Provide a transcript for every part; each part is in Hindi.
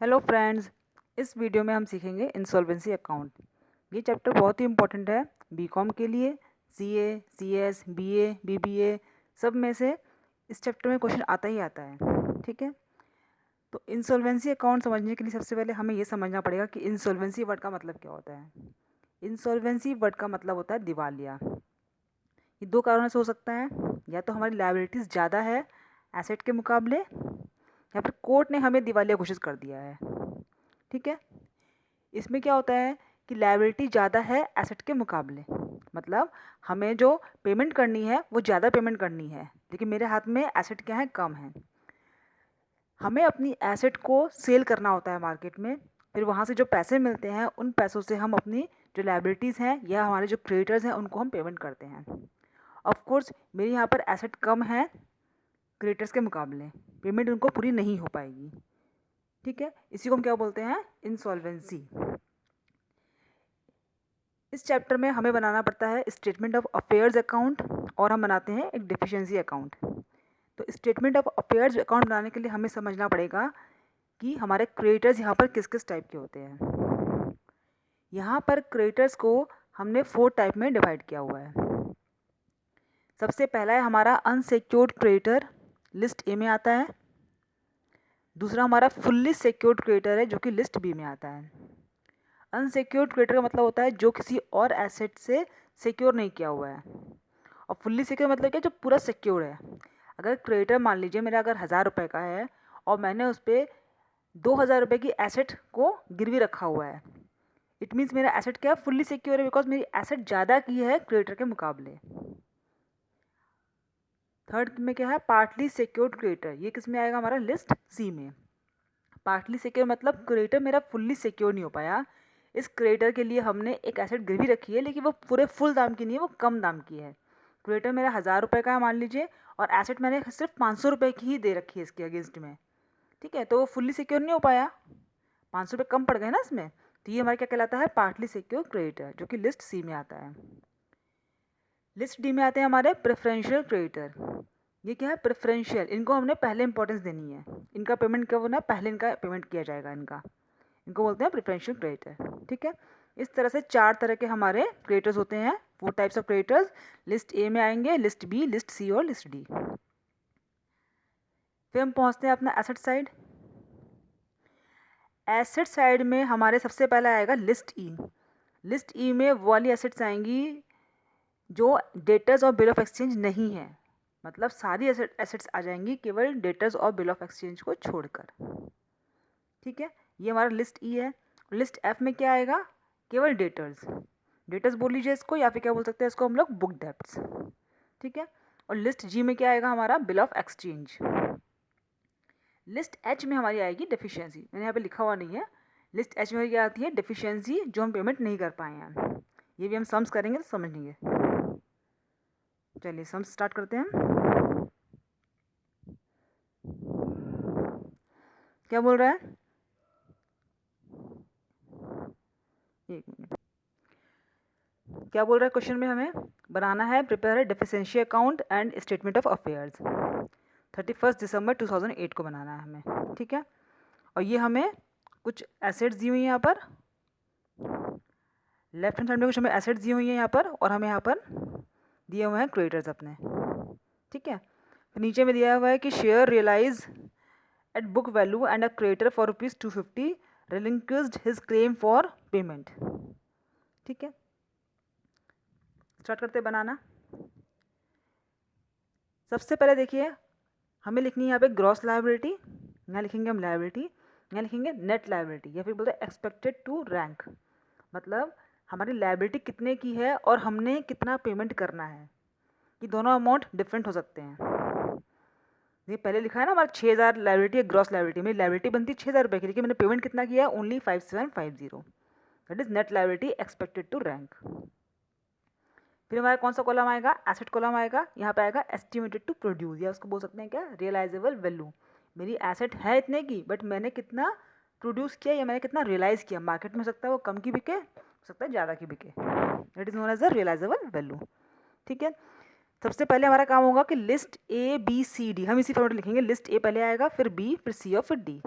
हेलो फ्रेंड्स, इस वीडियो में हम सीखेंगे इंसॉल्वेंसी अकाउंट। ये चैप्टर बहुत ही इम्पोर्टेंट है बीकॉम के लिए। सीए, सीएस, बीए, बीबीए सब में से इस चैप्टर में क्वेश्चन आता ही आता है। ठीक है, तो इंसॉल्वेंसी अकाउंट समझने के लिए सबसे पहले हमें ये समझना पड़ेगा कि इंसॉल्वेंसी वर्ड का मतलब क्या होता है। इंसॉल्वेंसी वर्ड का मतलब होता है दिवालिया। ये दो कारणों से हो सकता है, या तो हमारी लायबिलिटीज़ ज़्यादा है एसेट के मुकाबले, या फिर कोर्ट ने हमें दिवालिया घोषित कर दिया है। ठीक है, इसमें क्या होता है कि लायबिलिटी ज़्यादा है एसेट के मुकाबले, मतलब हमें जो पेमेंट करनी है वो ज़्यादा पेमेंट करनी है, लेकिन मेरे हाथ में एसेट क्या है, कम है। हमें अपनी एसेट को सेल करना होता है मार्केट में, फिर वहाँ से जो पैसे मिलते हैं उन पैसों से हम अपनी जो लायबिलिटीज़ हैं या हमारे जो क्रेडिटर्स हैं उनको हम पेमेंट करते हैं। ऑफ कोर्स मेरी यहाँ पर एसेट कम है क्रेडिटर्स के मुकाबले, पेमेंट उनको पूरी नहीं हो पाएगी। ठीक है, इसी को हम क्या बोलते हैं, इंसॉल्वेंसी। इस चैप्टर में हमें बनाना पड़ता है स्टेटमेंट ऑफ अफेयर्स अकाउंट, और हम बनाते हैं एक डेफिशिएंसी अकाउंट। तो स्टेटमेंट ऑफ अफेयर्स अकाउंट बनाने के लिए हमें समझना पड़ेगा कि हमारे क्रेडिटर्स यहाँ पर किस किस टाइप के होते हैं। यहाँ पर क्रेडिटर्स को हमने 4 टाइप में डिवाइड किया हुआ है। सबसे पहला है हमारा अनसिक्योर्ड क्रेडिटर, लिस्ट ए में आता है। दूसरा हमारा फुल्ली सिक्योर्ड क्रेडिटर है जो कि लिस्ट बी में आता है। अनसिक्योर्ड क्रेडिटर का मतलब होता है जो किसी और एसेट से सिक्योर नहीं किया हुआ है, और फुल्ली सिक्योर मतलब क्या, जो पूरा सिक्योर है। अगर क्रेडिटर मान लीजिए मेरा अगर 1000 रुपये का है और मैंने उस पर 2000 रुपये की एसेट को गिरवी रखा हुआ है, इट मीन्स मेरा एसेट क्या है, फुल्ली सिक्योर है, बिकॉज मेरी एसेट ज़्यादा की है क्रेडिटर के मुकाबले। थर्ड में क्या है, पार्टली सिक्योर्ड क्रेडिटर, ये किस में आएगा, हमारा लिस्ट सी में। पार्टली सिक्योर मतलब क्रेडिटर मेरा फुल्ली सिक्योर नहीं हो पाया, इस क्रेडिटर के लिए हमने एक एसेट गिरवी रखी है, लेकिन वो पूरे फुल दाम की नहीं है, वो कम दाम की है। क्रेडिटर मेरा 1000 रुपये का है मान लीजिए, और एसेट मैंने सिर्फ 500 रुपये की ही दे रखी है इसके अगेंस्ट में। ठीक है, तो वो फुल्ली सिक्योर नहीं हो पाया, 500 रुपये कम पड़ गए ना इसमें, तो ये हमारा क्या कहलाता है, पार्टली सिक्योर क्रेडिटर, जो कि लिस्ट सी में आता है। लिस्ट डी में आते हैं हमारे प्रेफरेंशियल क्रेडिटर। ये क्या है, प्रेफरेंशियल, इनको हमने पहले इंपॉर्टेंस देनी है, इनका पेमेंट कब होना है, पहले इनका पेमेंट किया जाएगा, इनको बोलते हैं प्रेफरेंशियल क्रेडिटर। ठीक है, इस तरह से 4 तरह के हमारे क्रेडिटर्स होते हैं, 4 types of creditors. List A में आएंगे, लिस्ट बी, लिस्ट सी और लिस्ट डी। फिर हम पहुंचते हैं अपना एसेट साइड। एसेट साइड में हमारे सबसे पहला आएगा लिस्ट ई। लिस्ट ई में वो वाली एसेट्स आएंगी जो डेटर्स और बिल ऑफ एक्सचेंज नहीं है, मतलब सारी एसेट्स आ जाएंगी केवल डेटर्स और बिल ऑफ एक्सचेंज को छोड़कर। ठीक है, ये हमारा लिस्ट ई है। लिस्ट एफ में क्या आएगा, केवल डेटर्स, डेटर्स बोल लीजिए इसको, या फिर क्या बोल सकते हैं इसको हम लोग, बुक डेब्ट्स। ठीक है, और लिस्ट जी में क्या आएगा, हमारा bill of exchange. List H में हमारी आएगी डेफिशिएंसी, मैंने यहाँ पे लिखा हुआ नहीं है। लिस्ट एच में क्या आती है, डेफिशिएंसी जो हम पेमेंट नहीं कर पाए हैं। ये भी हम सम्स करेंगे तो समझेंगे। चलिए सम्स स्टार्ट करते हैं। क्या बोल रहा है, एक मिनट, क्या बोल रहा है क्वेश्चन में, हमें बनाना है प्रिपेयर है deficiency account and statement of affairs 31 दिसंबर 2008 को बनाना है हमें। ठीक है, और ये हमें कुछ एसेट्स दी हुई हैं यहाँ पर, लेफ्ट हैंड साइड में कुछ हमें एसेट्स दी हुई हैं यहाँ पर, और हमें यहाँ पर दिए हुए हैं क्रेडिटर्स अपने। ठीक है, तो नीचे में दिया हुआ है कि share realise at book value and a creditor for ₹250 relinquished his claim for payment. ठीक है, स्टार्ट करते बनाना। सबसे पहले देखिए हमें लिखनी है यहाँ पे ग्रॉस लायबिलिटी, यहाँ लिखेंगे हम लायबिलिटी, यहाँ लिखेंगे नेट लायबिलिटी, या फिर बोलते हैं एक्सपेक्टेड टू रैंक, मतलब हमारी लायबिलिटी कितने की है और हमने कितना पेमेंट करना है। ये दोनों अमाउंट डिफरेंट हो सकते हैं। ये पहले लिखा है ना हमारा 6000 लायबिलिटी है, ग्रॉस लायबिलिटी, मेरी लायबिलिटी बनती है 6000 रुपये की, लेकिन मैंने पेमेंट कितना किया है, only 5750, that is net liability expected to rank. फिर हमारा कौन सा कॉलम आएगा, एसेट कॉलम आएगा, यहाँ पे आएगा एस्टिमेटेड टू प्रोड्यूस, या उसको बोल सकते हैं क्या, रियलाइजेबल वैल्यू। मेरी एसेट है इतने की, बट मैंने कितना प्रोड्यूस किया या मैंने कितना रियलाइज़ किया, मार्केट में हो सकता है वो कम की बिके, हो सकता है ज़्यादा की बिके, that is known as the realisable value. ठीक है, सबसे पहले हमारा काम होगा कि list A B C D, हम इसी फॉर्मेट लिखेंगे, लिस्ट ए पहले आएगा, फिर बी, फिर सी और फिर डी।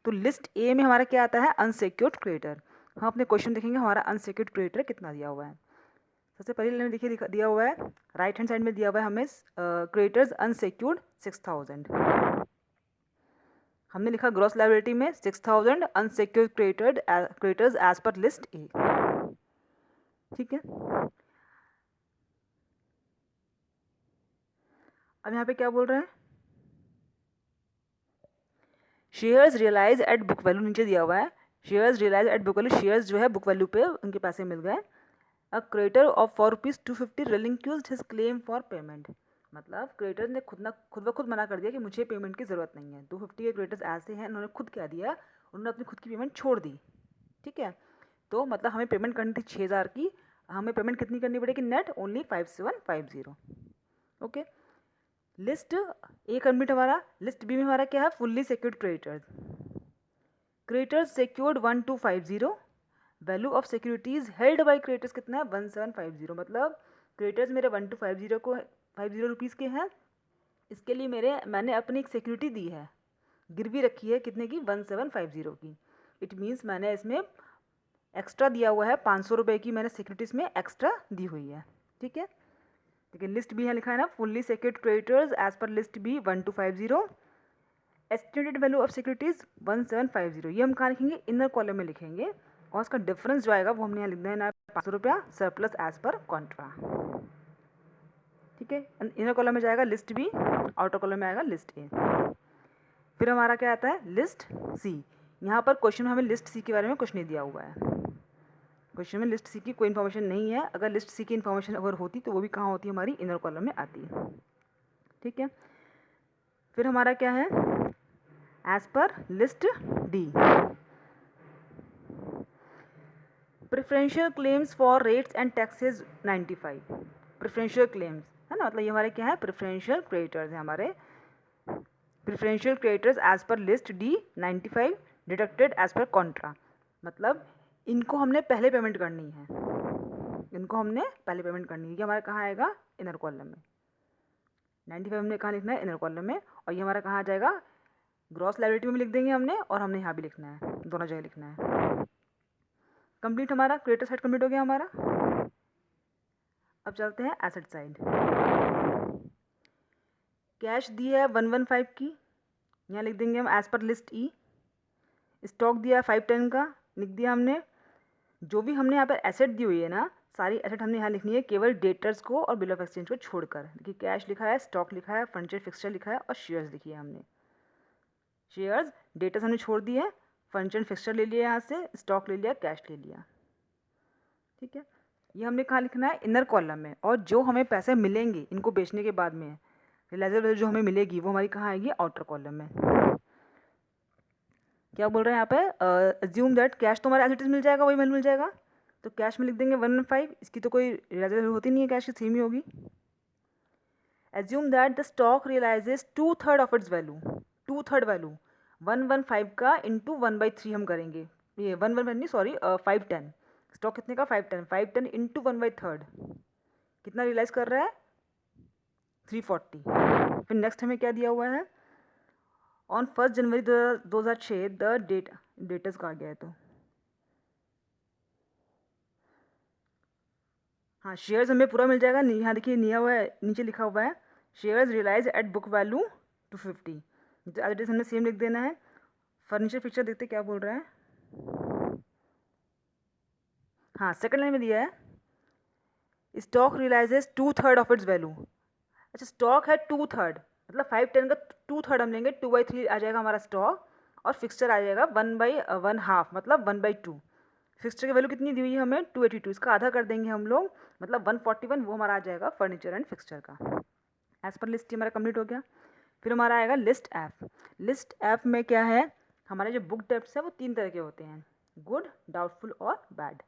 तो लिस्ट ए में हमारा क्या आता है, अनसिक्योर्ड क्रेडिटर। हम अपने क्वेश्चन देखेंगे हमारा अनसिक्योर्ड क्रेडिटर कितना दिया हुआ है। सबसे पहले लाइन देखिए दिया हुआ है, राइट हैंड साइड में दिया हुआ है हमें क्रेडिटर्स अनसिक्योर्ड 6000। हमने लिखा ग्रॉस लायबिलिटी में 6000 unsecured creditors as per list A. ठीक है, अब यहाँ पे क्या बोल रहे हैं, shares realise at book value, नीचे दिया हुआ है shares realise at book value, shares जो है बुक वैल्यू पे उनके पैसे मिल गए। A creditor of ₹250 relinquished his claim for payment, मतलब क्रेडिटर ने खुद ब खुद मना कर दिया कि मुझे पेमेंट की ज़रूरत नहीं है। 250 के क्रेडिटर्स ऐसे हैं, उन्होंने खुद क्या दिया, उन्होंने अपनी खुद की पेमेंट छोड़ दी। ठीक है, तो मतलब हमें पेमेंट करनी थी 6000 की, हमें पेमेंट कितनी करनी पड़ेगी, net only 5750। Okay, list A complete हमारा। लिस्ट बी में हमारा क्या है, fully secured creditors. Creditors secured 1250, value of securities held by creditors कितना है, 1750। मतलब क्रेडिटर्स मेरे 1250 रुपीज़ के हैं, इसके लिए मैंने अपनी एक सिक्योरिटी दी है, गिरवी रखी है कितने की, 1750 की। इट मीन्स मैंने इसमें एक्स्ट्रा दिया हुआ है, 500 रुपये की मैंने सिक्योरिटीज में एक्स्ट्रा दी हुई है। ठीक है, देखिए लिस्ट बी यहाँ लिखा है ना, fully secured creditors as per list B 1250, estimated value of securities 1750। ये हम कहाँ लिखेंगे, इनर कॉलम में लिखेंगे, और उसका डिफरेंस जो आएगा वो हमने यहाँ लिख देना है 500 रुपया सरप्लस एज पर कॉन्ट्रा। ठीक है, इनर कॉलम में जाएगा लिस्ट बी, आउटर कॉलम में आएगा लिस्ट ए। फिर हमारा क्या आता है, लिस्ट सी। यहाँ पर क्वेश्चन में हमें लिस्ट सी के बारे में कुछ नहीं दिया हुआ है, क्वेश्चन में लिस्ट सी की कोई इन्फॉर्मेशन नहीं है। अगर लिस्ट सी की इन्फॉर्मेशन अगर होती तो वो भी कहाँ होती, हमारी इनर कॉलम में आती है। ठीक है, फिर हमारा क्या है, as per list D, preferential claims for rates and taxes 95। Preferential claims है ना, मतलब ये हमारे क्या है, प्रेफरेंशियल क्रेडिटर्स है हमारे। Preferential creditors as per list D 95 deducted as per contra, मतलब इनको हमने पहले पेमेंट करनी है, इनको हमने पहले पेमेंट करनी है। ये हमारा कहाँ आएगा, इनर कॉलम में। 95 हमने कहाँ लिखना है, इनर कॉलम में, और ये हमारा कहाँ आ जाएगा, ग्रॉस लायबिलिटी में भी लिख देंगे हमने, और हमने यहाँ भी लिखना है, दोनों जगह लिखना है। कंप्लीट हमारा क्रेडिटर साइड कंप्लीट हो गया हमारा। अब चलते हैं एसेट साइड। कैश दी है 115 की, यहाँ लिख देंगे हम एज पर लिस्ट ई। स्टॉक दिया 510 का, लिख दिया हमने। जो भी हमने यहाँ पर एसेट दी हुई है ना, सारी एसेट हमने यहाँ लिखनी है, केवल डेटर्स को और बिल ऑफ एक्सचेंज को छोड़कर। देखिए कैश लिखा है, स्टॉक लिखा है, फर्नीचर फिक्सचर लिखा है, और शेयर्स लिखी है हमने। शेयर्स डेटर्स हमने छोड़ दिए है, फर्नीचर फिक्सचर ले लिया यहाँ से, स्टॉक ले लिया, कैश ले लिया। ठीक है, ये हमने कहाँ लिखना है, इनर कॉलम में। और जो हमें पैसे मिलेंगे इनको बेचने के बाद में, रियलाइजेबल वैल्यू जो हमें मिलेगी वो हमारी कहाँ आएगी, आउटर कॉलम में। क्या बोल रहे हैं यहाँ पे, अज्यूम दैट कैश तो हमारा एज इट इज मिल जाएगा, वही वैल्यू मिल जाएगा, तो कैश में लिख देंगे 115। इसकी तो कोई रियलाइजेबल होती नहीं है, कैश की सेम ही होगी। Assume that the stock realises 2/3 of its value, 2/3 value 115 का इंटू 1/3 हम करेंगे, ये 115 नहीं सॉरी 510। स्टॉक कितने का, 510 इंटू 1/3 कितना रियलाइज कर रहा है, 340। फिर नेक्स्ट हमें क्या दिया हुआ है, ऑन 1 जनवरी 2006 द डेटर्स का आ गया है, तो हाँ शेयर्स हमें पूरा मिल जाएगा। यहाँ देखिए दिया हुआ है, नीचे लिखा हुआ है shares realise at book value 250, तो एज इट इज हमने सेम लिख देना है। फर्नीचर फिक्सचर देखते क्या बोल रहा है, हाँ सेकंड लाइन में दिया है stock realises 2/3 of its value. अच्छा स्टॉक है 2/3, मतलब 510 का 2/3 हम लेंगे, 2/3 आ जाएगा हमारा स्टॉक, और फिक्सचर आ जाएगा 1/1/2 मतलब 1/2। फिक्सचर की वैल्यू कितनी दी हुई है हमें, 282, इसका आधा कर देंगे हम लोग, मतलब 141, वो हमारा आ जाएगा फर्नीचर एंड फिक्सचर का। एज पर लिस्ट हमारा कंप्लीट हो गया। फिर हमारा आएगा लिस्ट एफ। लिस्ट एफ में क्या है, हमारे जो बुक डेब्ट्स है वो 3 तरह के होते हैं, गुड, डाउटफुल और बैड।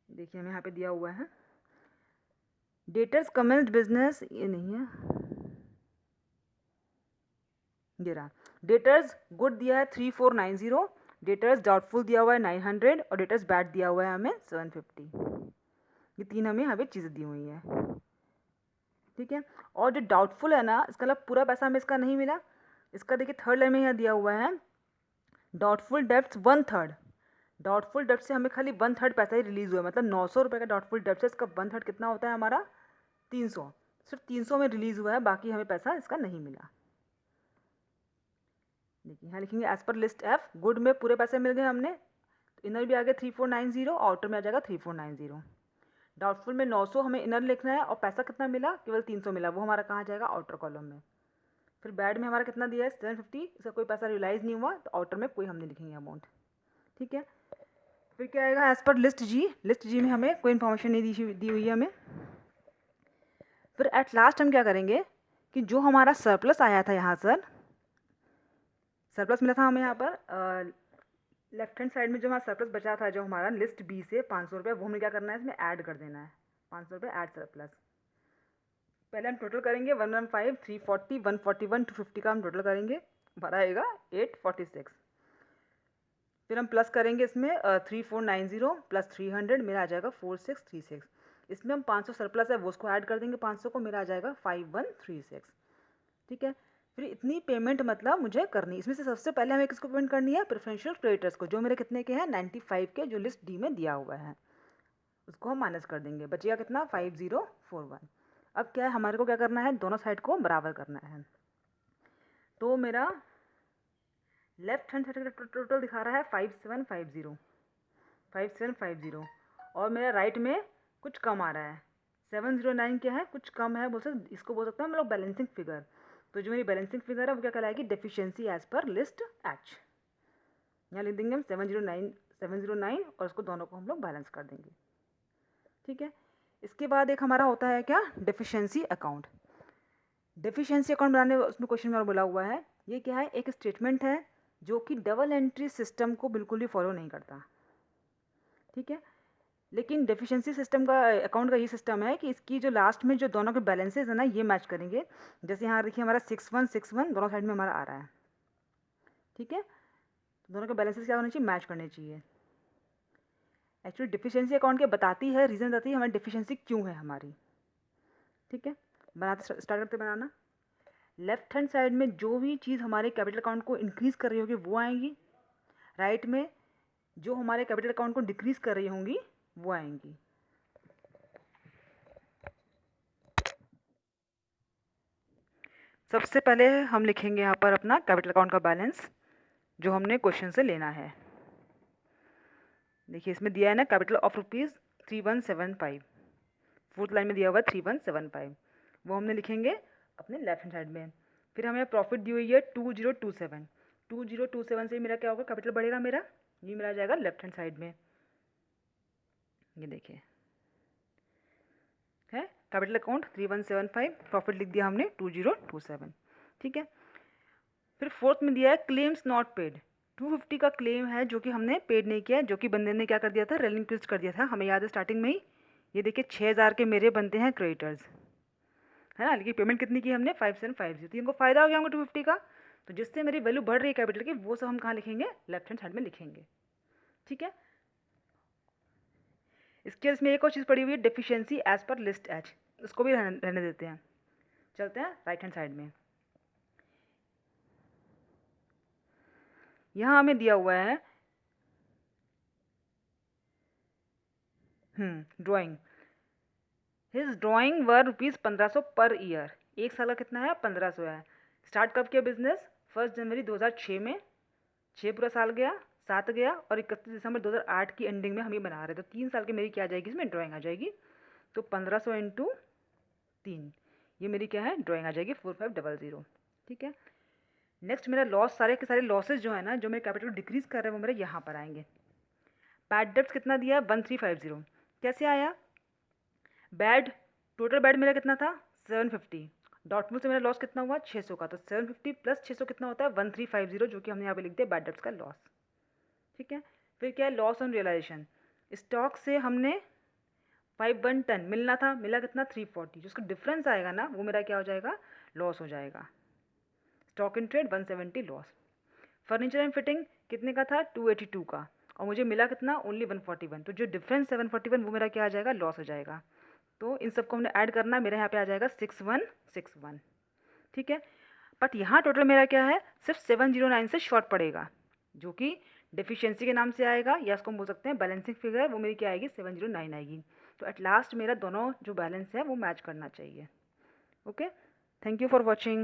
देखिए हमें यहाँ पे दिया हुआ है डेटर्स कमेंस्ड बिजनेस, ये नहीं है, ये रहा। डेटर्स गुड दिया है 3490, डेटर्स डाउटफुल दिया हुआ है 900, और डेटर्स बैड दिया हुआ है हमें 750। ये 3 हमें यहाँ पे चीज़ें दी हुई हैं। ठीक है, और जो डाउटफुल है ना, इसका मतलब पूरा पैसा हमें इसका नहीं मिला, इसका देखिए थर्ड लाइन में यहाँ दिया हुआ है डाउटफुल डेब्ट्स 1/3। डाउटफुल डेब्ट से हमें खाली 1/3 पैसा ही रिलीज हुआ है, मतलब 900 रुपये का डाउटफुल डेब्ट है, इसका 1/3 कितना होता है हमारा 300। सिर्फ 300 में रिलीज हुआ है, बाकी हमें पैसा इसका नहीं मिला। देखिए यहाँ लिखेंगे as per list F, good में पूरे पैसे मिल गए हमने, इनर भी आ गया 3490, आउटर में आ जाएगा 3490। डाउटफुल में 900 हमें इनर लिखना है और पैसा कितना मिला, केवल 300 मिला, वो हमारा कहाँ जाएगा आउटर कॉलम में। फिर बैड में हमारा कितना दिया है 750, इसका कोई पैसा रियलाइज नहीं हुआ, तो आउटर में कोई हम नहीं लिखेंगे अमाउंट। ठीक है, फिर क्या आएगा एज पर लिस्ट जी। लिस्ट जी में हमें कोई इन्फॉर्मेशन नहीं दी हुई है हमें। फिर एट लास्ट हम क्या करेंगे कि जो हमारा सरप्लस आया था यहाँ सर, सरप्लस मिला था हमें यहाँ पर लेफ्ट हैंड साइड में जो हमारा सरप्लस बचा था, जो हमारा लिस्ट बी से 500 रुपये, वो हमें क्या करना है इसमें ऐड कर देना है, 500 रुपये ऐड सरप्लस। पहले हम टोटल करेंगे 115, 340, 141, 250 का हम टोटल करेंगे, भरा आएगा 846। फिर हम प्लस करेंगे इसमें 3490 प्लस 300, मेरा आ जाएगा 4636। इसमें हम 500 सरप्लस है वो उसको ऐड कर देंगे 500 को, मेरा आ जाएगा 5136। ठीक है, फिर इतनी पेमेंट मतलब मुझे करनी, इसमें से सबसे पहले हमें किसको पेमेंट करनी है, प्रेफरेंशियल क्रेडिटर्स को, जो मेरे कितने के हैं 95 के, जो लिस्ट डी में दिया हुआ है, उसको हम माइनस कर देंगे, बचेगा कितना 5041। अब क्या है हमारे को क्या करना है, दोनों साइड को बराबर करना है। तो मेरा लेफ्ट हैंड साइड का टोटल दिखा रहा है 5750, और मेरा राइट में कुछ कम आ रहा है 709, क्या है कुछ कम है, इसको बोल सकते हैं हम लोग बैलेंसिंग फिगर। तो जो मेरी बैलेंसिंग फिगर है वो क्या कहलाएगी, deficiency as per list H. यहाँ लिख देंगे हम 709 और उसको दोनों को हम लोग बैलेंस कर देंगे। ठीक है, इसके बाद एक हमारा होता है क्या, डेफिशिएंसी अकाउंट। डेफिशिएंसी अकाउंट बनाने उसमें क्वेश्चन में बोला हुआ है, ये क्या है, एक स्टेटमेंट है जो कि डबल एंट्री सिस्टम को बिल्कुल भी फॉलो नहीं करता। ठीक है, लेकिन डेफिशिएंसी सिस्टम का अकाउंट का ये सिस्टम है कि इसकी जो लास्ट में जो दोनों के बैलेंसेज है ना, ये मैच करेंगे। जैसे यहाँ देखिए हमारा 6161 दोनों साइड में हमारा आ रहा है। ठीक है, तो दोनों के बैलेंसेज क्या होने चाहिए, मैच करने चाहिए। एक्चुअली डेफिशिएंसी अकाउंट के बताती है, रीज़न बताती है हमारी डेफिशिएंसी क्यों है हमारी। ठीक है, बनाते स्टार्ट करते बनाना। लेफ्ट हैंड साइड में जो भी चीज़ हमारे कैपिटल अकाउंट को इंक्रीज़ कर रही होगी वो आएंगी, राइट में जो हमारे कैपिटल अकाउंट को डिक्रीज़ कर रही होंगी वो आएंगी। सबसे पहले हम लिखेंगे यहाँ पर अपना कैपिटल अकाउंट का बैलेंस जो हमने क्वेश्चन से लेना है। देखिए इसमें दिया है ना कैपिटल ऑफ ₹3175, फोर्थ लाइन में दिया हुआ है 3175, वो हमने लिखेंगे अपने लेफ्ट हैंड साइड में। फिर हमें प्रॉफिट दी हुई है 2027, 2027 से मेरा क्या होगा, कैपिटल बढ़ेगा मेरा, ये मेरा आ जाएगा लेफ्ट हैंड साइड में। ये देखिए है कैपिटल अकाउंट 3175, प्रॉफिट लिख दिया हमने 2027। ठीक है, फिर फोर्थ में दिया है क्लेम्स नॉट पेड, 250 का क्लेम है जो कि हमने पेड नहीं किया, जो कि बंदे ने क्या कर दिया था, रेलिंक्विस्ट कर दिया था, हमें याद है स्टार्टिंग में ही। ये देखिए 6000 के मेरे बनते हैं क्रेडिटर्स, है ना, लेकिन पेमेंट कितनी की हमने 5750, तो इनको फायदा हो गया होगा 250 का, तो जिससे मेरी वैल्यू बढ़ रही है कैपिटल की, वो सब हम कहाँ लिखेंगे, लेफ्ट हैंड साइड में लिखेंगे। ठीक है, इसके इसमें एक और चीज़ पड़ी हुई है deficiency as per list H, उसको भी रहने देते हैं। चलते हैं राइट हैंड साइड में, यहाँ हमें दिया हुआ है ड्राइंग, हिज ड्राइंग वर ₹1500 पर ईयर, एक साल का कितना है 1500 है। स्टार्ट कब किया बिजनेस, 1 जनवरी 2006 में, 6 पूरा साल गया, 7 गया, और 31 दिसंबर 2008 की एंडिंग में हम ये बना रहे हैं, तो 3 साल की मेरी क्या आ जाएगी, इसमें ड्राइंग आ जाएगी। तो 1500 इंटू 3, ये मेरी क्या है, ड्राइंग आ जाएगी 4500। ठीक है, नेक्स्ट मेरा लॉस, सारे के सारे लॉसेज जो है ना, जो मेरे कैपिटल डिक्रीज कर रहे हैं वो मेरे यहाँ पर आएंगे। बैड डेब्ट्स कितना दिया है 1350, कैसे आया, बैड टोटल बैड मेरा कितना था 750, डॉटमूल से मेरा लॉस कितना हुआ 600 का, तो 750 प्लस 600 कितना होता है 1350, जो कि हमने यहाँ पे लिख दिया बैड डेब्ट्स का लॉस। ठीक है, फिर क्या है लॉस ऑन रियलाइजेशन, स्टॉक से हमने 51 टन मिलना था, मिला कितना 340, जो उसका डिफरेंस आएगा ना वो मेरा क्या हो जाएगा, लॉस हो जाएगा। Stock in trade 170 loss. Furniture and fitting कितने का था 282 का, और मुझे मिला कितना ओनली 141, तो जो डिफरेंस 741 वो मेरा क्या आ जाएगा, लॉस हो जाएगा। तो इन सबको हमने ऐड करना, मेरे यहाँ पे आ जाएगा 6161। ठीक है, बट यहाँ टोटल मेरा क्या है, सिर्फ 709 से शॉर्ट पड़ेगा, जो कि डेफिशिएंसी के नाम से आएगा, या इसको हम बोल सकते हैं बैलेंसिंग फिगर, वो मेरी क्या आएगी, 709 आएगी। तो एट लास्ट मेरा दोनों जो बैलेंस है वो मैच करना चाहिए। Okay, thank you for watching.